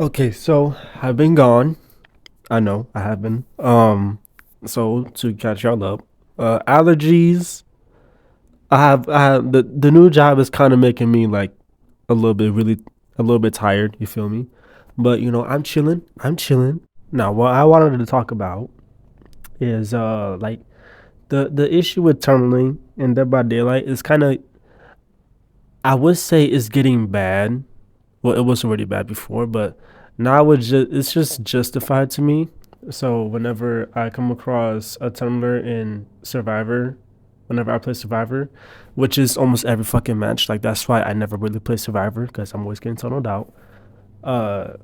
Okay, so I've been gone. I know I have been. So to catch y'all up, allergies. I have the new job is kind of making me like a little bit tired. You feel me? But I'm chilling. I'm chilling. Now, what I wanted to talk about is like the issue with tunneling and Dead by Daylight is kind of, I would say, is getting bad. Well, it was already bad before, but now it's just justified to me. So whenever I come across a tumbler in Survivor, whenever I play Survivor, which is almost every fucking match, like that's why I never really play Survivor because I'm always getting tunneled out. Uh,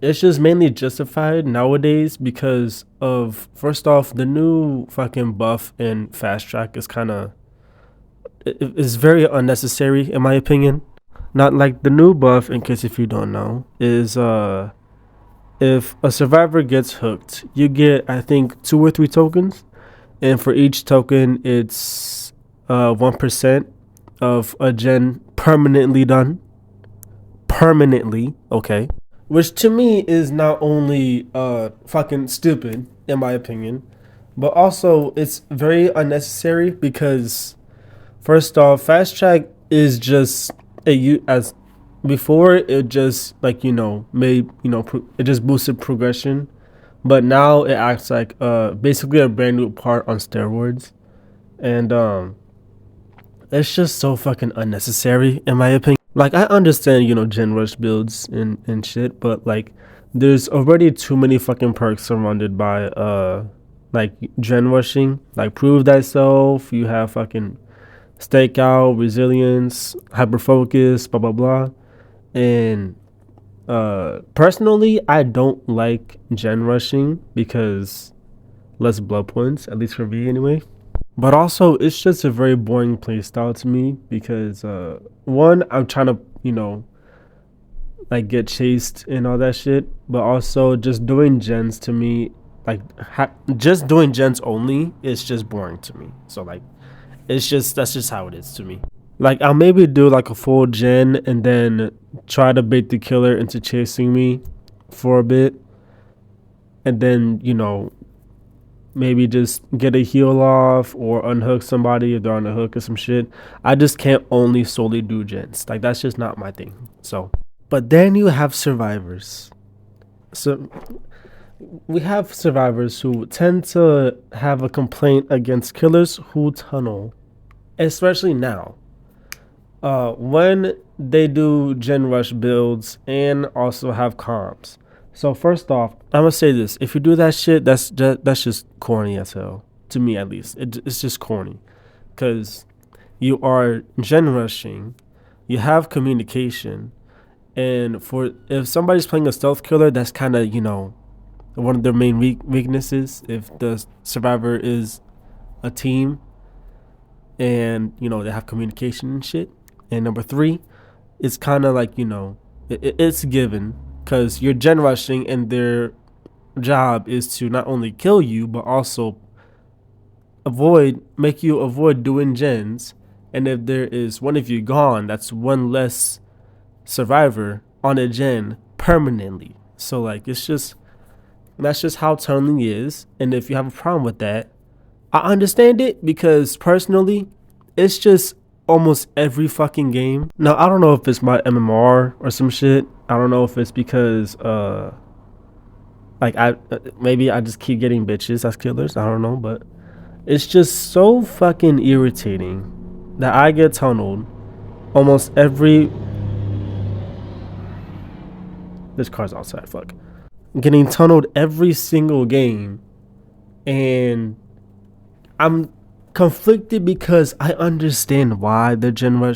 it's just mainly justified nowadays because of, first off, the new fucking buff in Fast Track is kind of, is very unnecessary in my opinion. Not like the new buff, in case if you don't know, is if a survivor gets hooked, you get, I think, 2 or 3 tokens, and for each token, it's 1% of a gen permanently done. Permanently, okay. Which to me is not only fucking stupid in my opinion, but also it's very unnecessary because, first off, fast track is just a you as before it just like made it just boosted progression, but now it acts like basically a brand new part on steroids, and it's just so fucking unnecessary in my opinion. Like I understand gen rush builds and shit, but like there's already too many fucking perks surrounded by like gen rushing. Like prove thyself. You have fucking stakeout, resilience, hyper focus, blah blah blah. And personally, I don't like gen rushing because less blood points, at least for me anyway. But also, it's just a very boring playstyle to me because one, I'm trying to like get chased and all that shit, but also just doing gens to me, like just doing gens only, is just boring to me. So like, it's just that's just how it is to me. Like I'll maybe do like a full gen and then try to bait the killer into chasing me for a bit, and then maybe just get a heal off or unhook somebody if they're on a hook or some shit. I just can't only solely do gens. Like that's just not my thing. So, but then you have survivors. So we have survivors who tend to have a complaint against killers who tunnel, especially now. When they do gen rush builds and also have comps. So first off, I'm gonna say this: if you do that shit, that's just corny as hell to me, at least. It's just corny because you are gen rushing, you have communication, and for if somebody's playing a stealth killer, that's kind of one of their main weaknesses. If the survivor is a team and they have communication and shit. And number three, it's kind of like it's given because you're gen rushing and their job is to not only kill you but also make you avoid doing gens. And if there is one of you gone, that's one less survivor on a gen permanently. So like it's just that's just how tunneling is. And if you have a problem with that, I understand it because personally, it's just almost every fucking game. Now I don't know if it's my MMR or some shit. I don't know if it's because like I maybe I just keep getting bitches as killers. I don't know, but it's just so fucking irritating that I get tunneled almost every. This car's outside. Fuck. Getting tunneled every single game, and I'm conflicted because I understand why they're tunneling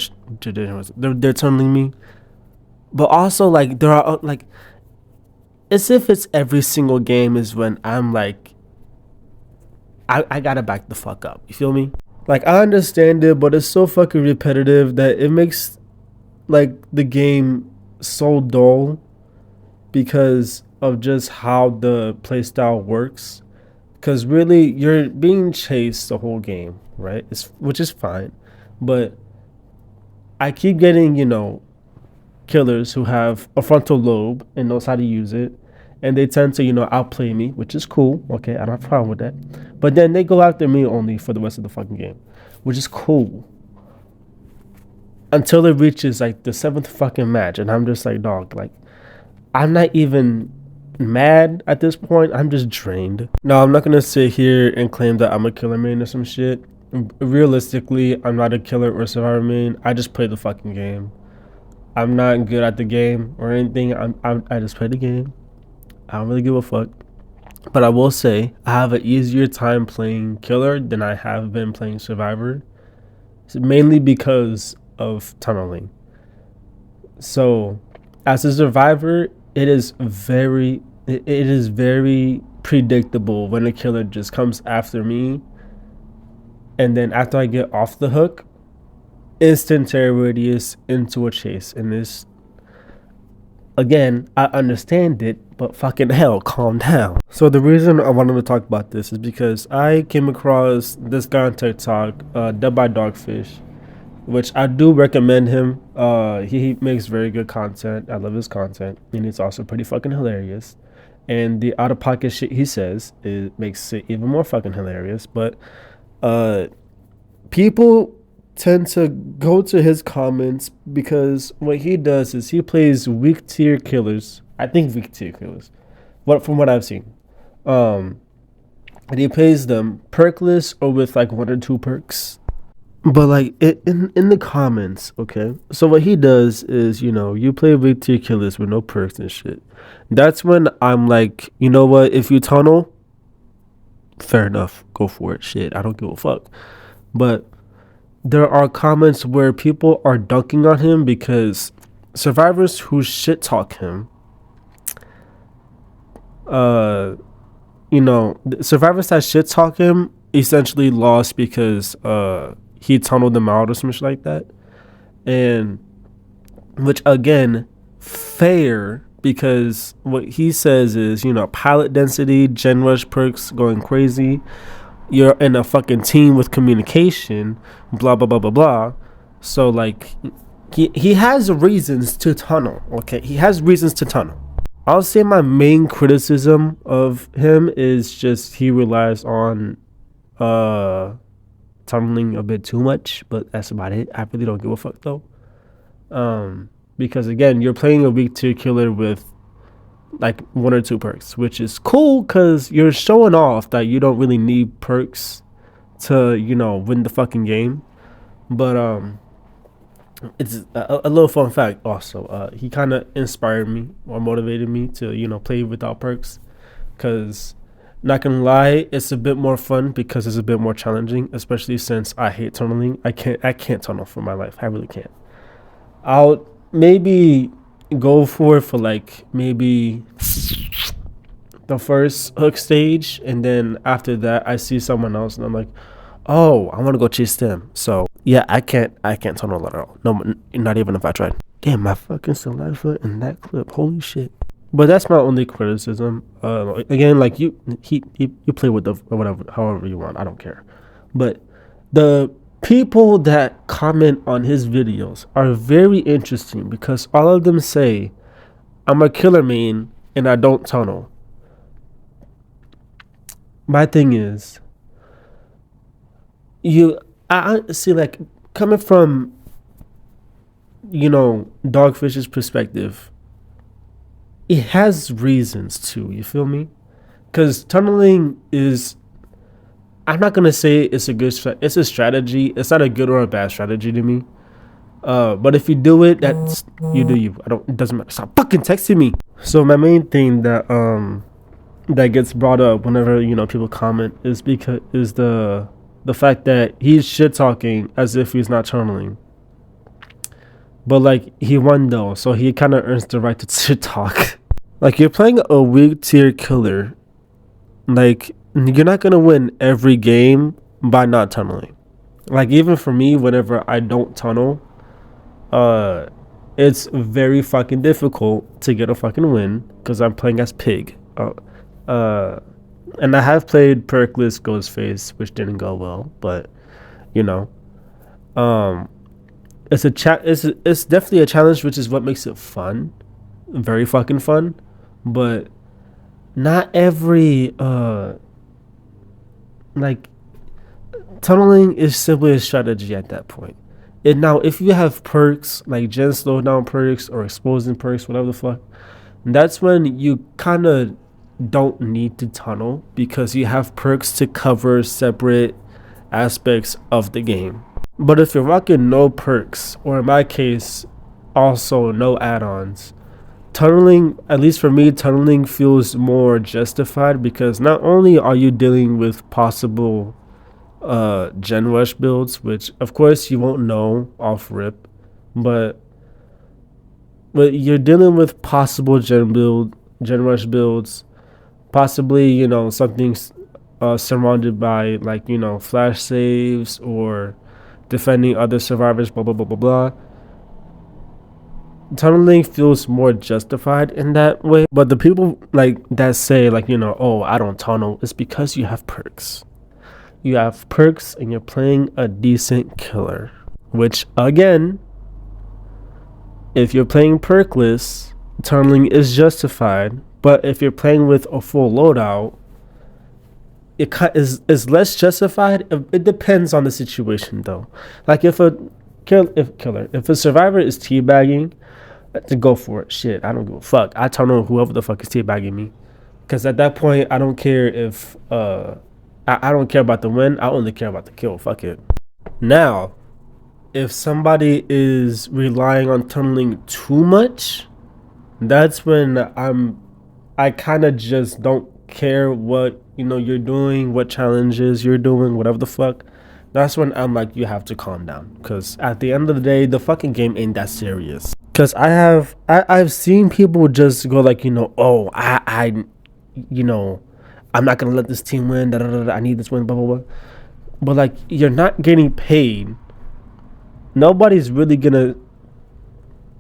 me, but also like there are like as if it's every single game is when I'm like I gotta back the fuck up. You feel me? Like I understand it, but it's so fucking repetitive that it makes like the game so dull because of just how the playstyle works. Because really, you're being chased the whole game, right? Which is fine, but I keep getting killers who have a frontal lobe and knows how to use it, and they tend to outplay me, which is cool. Okay, I don't have a problem with that. But then they go after me only for the rest of the fucking game, which is cool. Until it reaches like the seventh fucking match, and I'm just like, dog, like I'm not even mad at this point. I'm just drained. No, I'm not gonna sit here and claim that I'm a killer main or some shit. Realistically, I'm not a killer or survivor main. I just play the fucking game. I'm not good at the game or anything. I just play the game. I don't really give a fuck. But I will say I have an easier time playing killer than I have been playing survivor. It's mainly because of tunneling. So as a survivor, it is very predictable when a killer just comes after me, and then after I get off the hook, instant terror radius into a chase. And this, again, I understand it, but fucking hell, calm down. So the reason I wanted to talk about this is because I came across this guy on TikTok, Dead by Dogfish, which I do recommend him. He makes very good content. I love his content, and it's also pretty fucking hilarious. And the out of pocket shit he says, it makes it even more fucking hilarious. But people tend to go to his comments because what he does is he plays weak tier killers. I think weak tier killers, from what I've seen. And he plays them perkless or with like 1 or 2 perks. But like in the comments, okay. So what he does is, you play weak tier killers with no perks and shit. That's when I'm like, you know what? If you tunnel, fair enough, go for it. Shit, I don't give a fuck. But there are comments where people are dunking on him because survivors who shit talk him, survivors that shit talk him essentially lost because he tunneled them out or some shit like that. And which again, fair, because what he says is, pilot density, gen rush perks going crazy. You're in a fucking team with communication, blah, blah, blah, blah, blah. So like he has reasons to tunnel. Okay. He has reasons to tunnel. I'll say my main criticism of him is just he relies on tunneling a bit too much, but that's about it. I really don't give a fuck though. Because again, you're playing a weak tier killer with like 1 or 2 perks, which is cool because you're showing off that you don't really need perks to, win the fucking game. But it's a little fun fact also. He kind of inspired me or motivated me to, play without perks, because not gonna lie, it's a bit more fun because it's a bit more challenging, especially since I hate tunneling. I can't tunnel for my life. I really can't. I'll maybe go for it for like maybe the first hook stage, and then after that I see someone else and I'm like, oh, I want to go chase them. So yeah, I can't tunnel at all. No, not even if I tried. Damn, my fucking saliva in that clip. Holy shit. But that's my only criticism. Again, like you play with the whatever, however you want. I don't care. But the people that comment on his videos are very interesting because all of them say, I'm a killer main and I don't tunnel. My thing is, I see, like, coming from, Dogfish's perspective, it has reasons too, you feel me? Because tunneling is, I'm not gonna say it's it's a strategy. It's not a good or a bad strategy to me. But if you do it, that's you do you. It doesn't matter. Stop fucking texting me. So my main thing that gets brought up whenever people comment is the fact that he's shit talking as if he's not tunneling. But like, he won though, so he kind of earns the right to shit talk. Like, you're playing a weak tier killer. Like, you're not gonna win every game by not tunneling. Like, even for me, whenever I don't tunnel, it's very fucking difficult to get a fucking win because I'm playing as Pig. And I have played perkless Ghostface, which didn't go well, but it's definitely a challenge, which is what makes it fun, very fucking fun. But not every like tunneling is simply a strategy at that point. And now, if you have perks like gen slowdown perks or exposing perks, whatever the fuck, that's when you kind of don't need to tunnel because you have perks to cover separate aspects of the game. But if you're rocking no perks, or in my case, also no add-ons, tunneling, at least for me, tunneling feels more justified because not only are you dealing with possible gen rush builds, which of course you won't know off rip, but you're dealing with possible gen rush builds, possibly, you know, something surrounded by, like, you know, flash saves or defending other survivors, blah blah blah blah blah. Tunneling feels more justified in that way. But the people like that say, like, you know, oh, I don't tunnel, it's because you have perks. You have perks and you're playing a decent killer, which again, if you're playing perkless, tunneling is justified. But if you're playing with a full loadout, it is less justified. It depends on the situation, though. Like if a survivor is teabagging, to go for it. Shit, I don't give a fuck. I tunnel whoever the fuck is teabagging me, because at that point, I don't care if I don't care about the win. I only care about the kill. Fuck it. Now, if somebody is relying on tunneling too much, that's when I kind of just don't care what, you know, you're doing, what challenges you're doing, whatever the fuck. That's when I'm like, you have to calm down, because at the end of the day, the fucking game ain't that serious. Because I've seen people just go like, you know, oh, I you know, I'm not gonna let this team win. Da, da, da, da, I need this win. Blah blah blah. But like, you're not getting paid. Nobody's really gonna,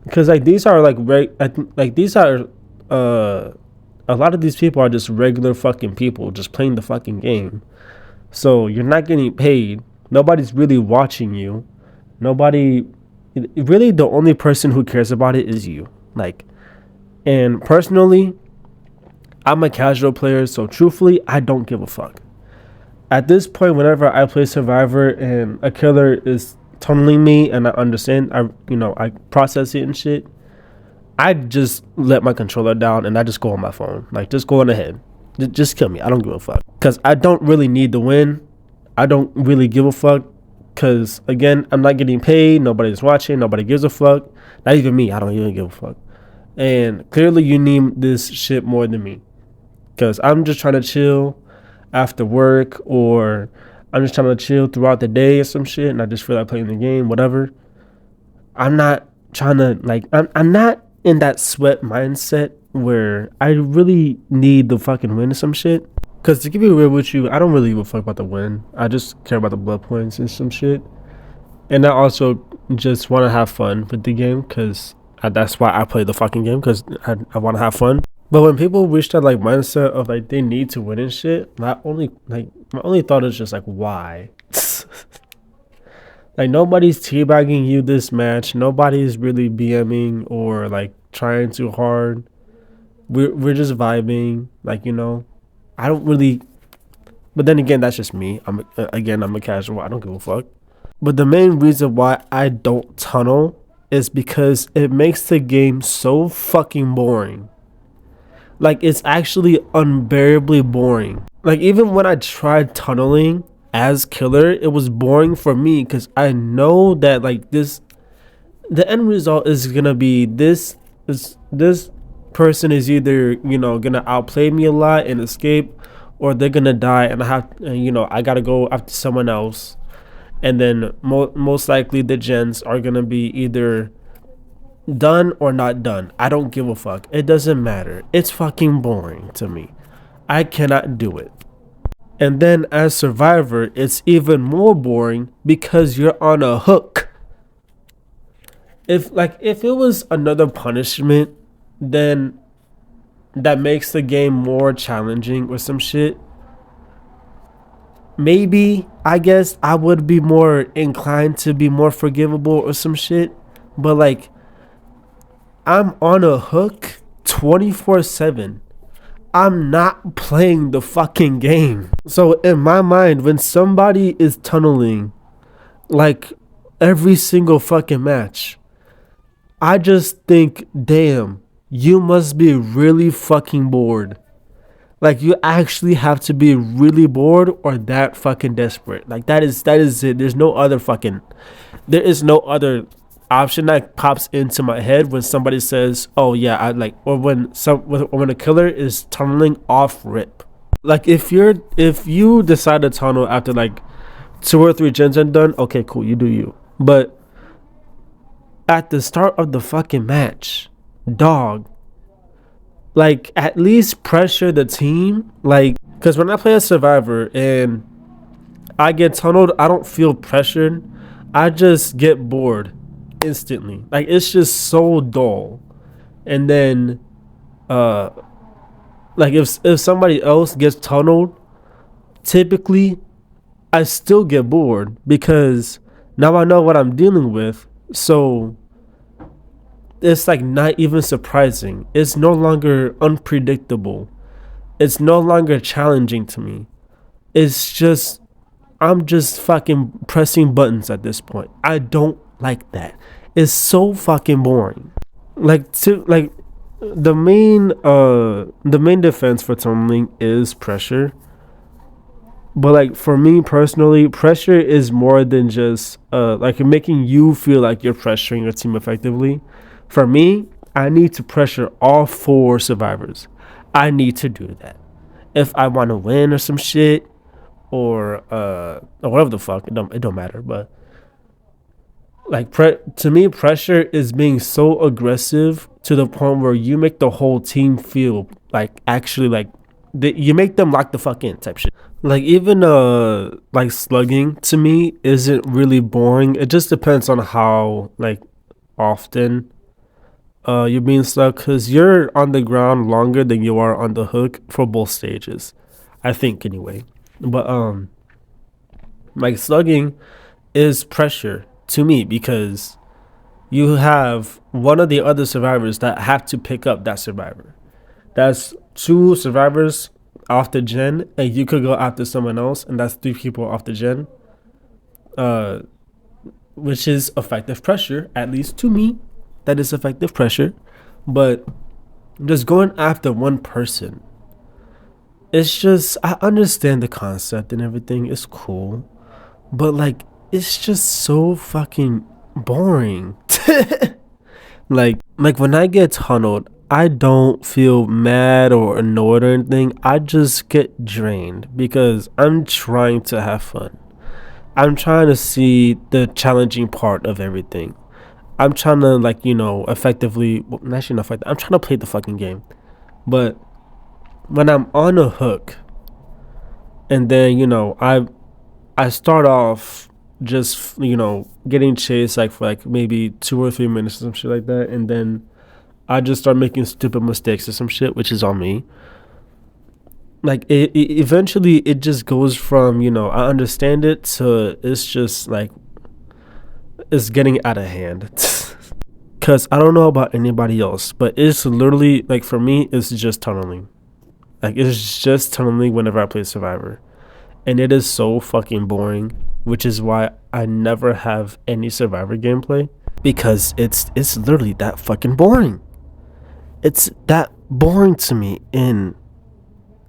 because like these are like these are a lot of these people are just regular fucking people just playing the fucking game. So you're not getting paid. Nobody's really watching you. Nobody, really, the only person who cares about it is you. Like, and personally, I'm a casual player, so truthfully, I don't give a fuck. At this point, whenever I play Survivor and a killer is tunneling me and I understand, I process it and shit, I just let my controller down and I just go on my phone. Like, just go on ahead. Just kill me. I don't give a fuck. Because I don't really need the win. I don't really give a fuck. Because, again, I'm not getting paid. Nobody's watching. Nobody gives a fuck. Not even me. I don't even give a fuck. And clearly you need this shit more than me. Because I'm just trying to chill after work, or I'm just trying to chill throughout the day or some shit, and I just feel like playing the game, whatever. I'm not trying to, like, I'm not in that sweat mindset where I really need the fucking win or some shit. Because to be real with you, I don't really give a fuck about the win. I just care about the blood points and some shit. And I also just want to have fun with the game, because that's why I play the fucking game, because I want to have fun. But when people reach that like mindset of like they need to win and shit, my only thought is just like, why? Like, nobody's teabagging you this match. Nobody's really BMing or like trying too hard. We're just vibing. Like, you know, I don't really. But then again, that's just me. I'm a casual. I don't give a fuck. But the main reason why I don't tunnel is because it makes the game so fucking boring. Like, it's actually unbearably boring. Like, even when I tried tunneling as killer, it was boring for me, because I know that like the end result is gonna be this person is either, you know, gonna outplay me a lot and escape, or they're gonna die and I gotta go after someone else. And then most likely the gens are gonna be either done or not done. I don't give a fuck. It doesn't matter. It's fucking boring to me. I cannot do it. And then as Survivor, it's even more boring because you're on a hook. If it was another punishment, then that makes the game more challenging or some shit, maybe I guess I would be more inclined to be more forgivable or some shit. But like I'm on a hook 24/7. I'm not playing the fucking game. So in my mind, when somebody is tunneling like every single fucking match, I just think, damn, you must be really fucking bored. Like you actually have to be really bored or that fucking desperate. Like that is it. There is no other option that pops into my head when somebody says, "Oh yeah, I like," or when a killer is tunneling off rip. Like if you decide to tunnel after like two or three gens are done, okay, cool, you do you. But at the start of the fucking match, dog, like at least pressure the team. Like, because when I play a survivor and I get tunneled, I don't feel pressured. I just get bored instantly. Like it's just so dull. And then, uh, like if somebody else gets tunneled, typically I still get bored because now I know what I'm dealing with. So it's like not even surprising. It's no longer unpredictable. It's no longer challenging to me. It's just I'm just fucking pressing buttons at this point. I don't like that. It's so fucking boring. Like the main defense for tunneling is pressure. But like for me personally, pressure is more than just like making you feel like you're pressuring your team effectively. For me, I need to pressure all four survivors. I need to do that. If I want to win or some shit or whatever the fuck, it don't matter. But like to me, pressure is being so aggressive to the point where you make the whole team feel like actually like you make them lock the fuck in type shit. Like even like slugging to me isn't really boring. It just depends on how like often you're being stuck because you're on the ground longer than you are on the hook for both stages, I think anyway. But like slugging is pressure to me because you have one of the other survivors that have to pick up that survivor. That's two survivors off the gen, and you could go after someone else, and that's three people off the gen. Uh, which is effective pressure, at least to me. That is effective pressure, but just going after one person, it's just I understand the concept and everything. It's cool, but like it's just so fucking boring. Like when I get tunneled, I don't feel mad or annoyed or anything. I just get drained because I'm trying to have fun. I'm trying to see the challenging part of everything. I'm trying to like effectively. Well, actually, not effective. I'm trying to play the fucking game. But when I'm on a hook, and then I start off just getting chased like for like maybe 2 or 3 minutes or some shit like that, and then I just start making stupid mistakes or some shit, which is on me. Like eventually it just goes from I understand it to it's just like it's getting out of hand. Cause I don't know about anybody else, but it's literally like for me, it's just tunneling. Like it's just tunneling whenever I play Survivor, and it is so fucking boring. Which is why I never have any Survivor gameplay because it's literally that fucking boring. It's that boring to me. And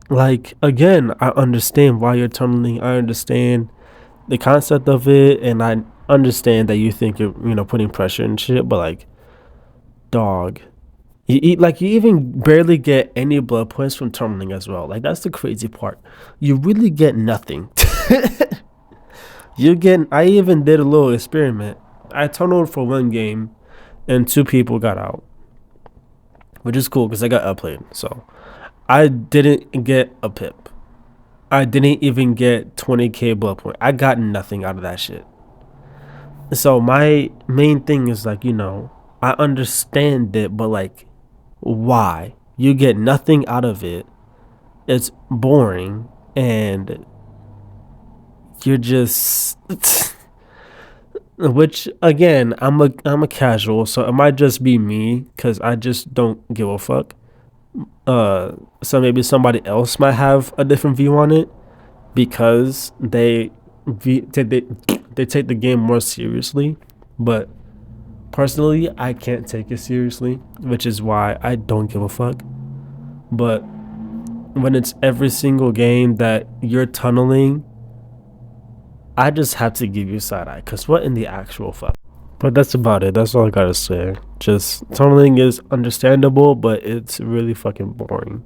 like again, I understand why you're tunneling. I understand the concept of it, and I understand that you think you're putting pressure and shit. But like, dog, you eat like you even barely get any blood points from tunneling as well. Like that's the crazy part. You really get nothing. I even did a little experiment. I tunneled for one game, and two people got out, which is cool because I got outplayed. So I didn't get a pip. I didn't even get 20k blood point. I got nothing out of that shit. So my main thing is like, I understand it, but like, why? You get nothing out of it. It's boring, and you're just which again, I'm a casual, so it might just be me because I just don't give a fuck. So maybe somebody else might have a different view on it because they take the game more seriously. But personally, I can't take it seriously, which is why I don't give a fuck. But when it's every single game that you're tunneling, I just have to give you side eye. Cause what in the actual fuck? But that's about it. That's all I gotta say. Just tunneling is understandable, but it's really fucking boring.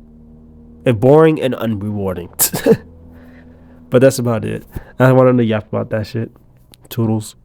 It's boring and unrewarding. But that's about it. I wanted to yap about that shit. Toodles.